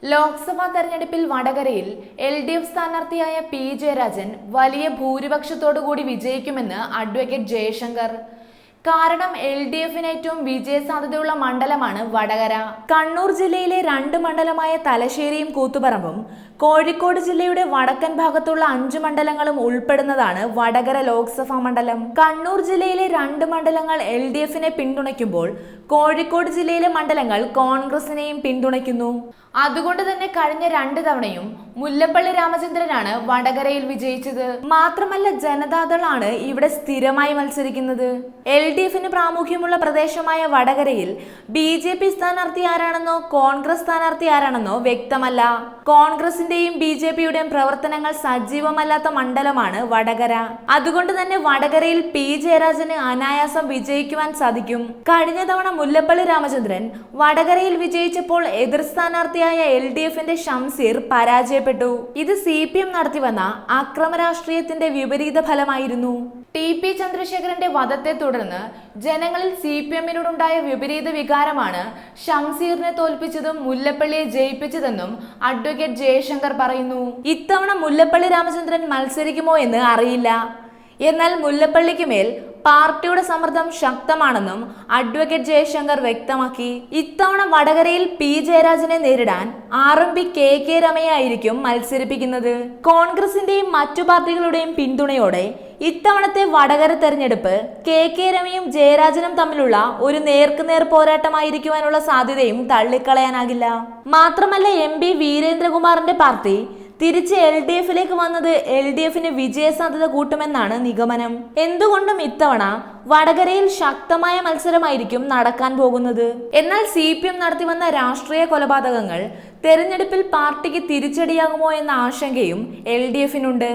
ലോക്സഭാ തെരഞ്ഞെടുപ്പിൽ വടകരയിൽ LDF സ്ഥാനാർത്ഥിയായ P Jayarajan വലിയ ഭൂരിപക്ഷത്തോടുകൂടി വിജയിക്കുമെന്ന് അഡ്വക്കേറ്റ് ജയശങ്കർ. കാരണം LDFന് ഏറ്റവും വിജയസാധ്യതയുള്ള മണ്ഡലമാണ് വടകര. കണ്ണൂർ ജില്ലയിലെ 2 മണ്ഡലമായ തലശ്ശേരിയും കൂത്തുപറമ്പും കോഴിക്കോട് ജില്ലയുടെ വടക്കൻ ഭാഗത്തുള്ള 5 മണ്ഡലങ്ങളും ഉൾപ്പെടുന്നതാണ് വടകര ലോക്സഭാ മണ്ഡലം. കണ്ണൂർ ജില്ലയിലെ 2 മണ്ഡലങ്ങൾ LDFനെ പിന്തുണയ്ക്കുമ്പോൾ കോഴിക്കോട് ജില്ലയിലെ മണ്ഡലങ്ങൾ കോൺഗ്രസിനെയും പിന്തുണയ്ക്കുന്നു. അതുകൊണ്ട് തന്നെ കഴിഞ്ഞ 2 തവണയും മുല്ലപ്പള്ളി രാമചന്ദ്രനാണ് വടകരയിൽ വിജയിച്ചത്. മാത്രമല്ല ജനതാദളാണ് ഇവിടെ സ്ഥിരമായി മത്സരിക്കുന്നത്. LDFന് പ്രാമുഖ്യമുള്ള പ്രദേശമായ വടകരയിൽ BJP സ്ഥാനാർത്ഥി ആരാണെന്നോ കോൺഗ്രസ് സ്ഥാനാർത്ഥി ആരാണെന്നോ വ്യക്തമല്ല. കോൺഗ്രസിന്റെയും BJPയുടെയും പ്രവർത്തനങ്ങൾ സജീവമല്ലാത്ത മണ്ഡലമാണ് വടകര. അതുകൊണ്ട് തന്നെ വടകരയിൽ പി ജയരാജന് അനായാസം വിജയിക്കുവാൻ സാധിക്കും. കഴിഞ്ഞ തവണ മുല്ലപ്പള്ളി രാമചന്ദ്രൻ വടകരയിൽ വിജയിച്ചപ്പോൾ എതിർ സ്ഥാനാർത്ഥിയായ LDFന്റെ ഷംസീർ പരാജയപ്പെട്ടു. ഇത് CPM നടത്തിവന്ന അക്രമ രാഷ്ട്രീയത്തിന്റെ വിപരീത ഫലമായിരുന്നു. TP ചന്ദ്രശേഖരന്റെ വധത്തെ തുടർന്ന് ജനങ്ങളിൽ CPMനോടുണ്ടായ വിപരീത വികാരമാണ് ഷംസീറിനെ തോൽപ്പിച്ചതും മുല്ലപ്പള്ളിയെ ജയിപ്പിച്ചതെന്നും അഡ്വക്കേറ്റ് ജയശങ്കർ പറയുന്നു. ഇത്തവണ മുല്ലപ്പള്ളി രാമചന്ദ്രൻ മത്സരിക്കുമോ എന്ന് അറിയില്ല. എന്നാൽ മുല്ലപ്പള്ളിക്ക് മേൽ പാർട്ടിയുടെ സമ്മർദ്ദം ശക്തമാണെന്നും അഡ്വക്കേറ്റ് ജയശങ്കർ വ്യക്തമാക്കി. ഇത്തവണ വടകരയിൽ പി ജയരാജനെ നേരിടാൻ RMP KK രമയായിരിക്കും മത്സരിപ്പിക്കുന്നത്. കോൺഗ്രസിന്റെയും മറ്റു പാർട്ടികളുടെയും പിന്തുണയോടെ ഇത്തവണത്തെ വടകര തെരഞ്ഞെടുപ്പ് KK രമയും ജയരാജനും തമ്മിലുള്ള ഒരു നേർക്കുനേർ പോരാട്ടമായിരിക്കുവാനുള്ള സാധ്യതയും തള്ളിക്കളയാനാകില്ല. മാത്രമല്ല MP വീരേന്ദ്രകുമാറിന്റെ പാർട്ടി തിരിച്ച് LDFിലേക്ക് വന്നത് LDFന് വിജയസാധ്യത കൂട്ടുമെന്നാണ് നിഗമനം. എന്തുകൊണ്ടും ഇത്തവണ വടകരയിൽ ശക്തമായ മത്സരമായിരിക്കും നടക്കാൻ പോകുന്നത്. എന്നാൽ CPM നടത്തിവന്ന രാഷ്ട്രീയ കൊലപാതകങ്ങൾ തെരഞ്ഞെടുപ്പിൽ പാർട്ടിക്ക് തിരിച്ചടിയാകുമോ എന്ന ആശങ്കയും LDFനുണ്ട്.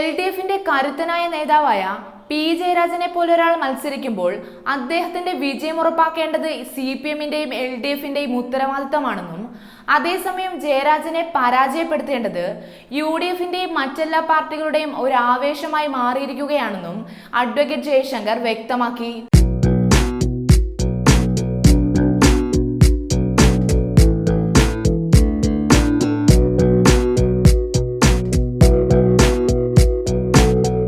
LDFന്റെ കരുത്തനായ നേതാവായ പി ജയരാജനെ പോലൊരാൾ മത്സരിക്കുമ്പോൾ അദ്ദേഹത്തിന്റെ വിജയം ഉറപ്പാക്കേണ്ടത് CPMന്റെയും LDFന്റെയും ഉത്തരവാദിത്തമാണെന്നും അതേസമയം ജയരാജനെ പരാജയപ്പെടുത്തേണ്ടത് UDFന്റെയും മറ്റെല്ലാ പാർട്ടികളുടെയും ഒരു ആവേശമായി മാറിയിരിക്കുകയാണെന്നും അഡ്വക്കേറ്റ് ജയശങ്കർ വ്യക്തമാക്കി.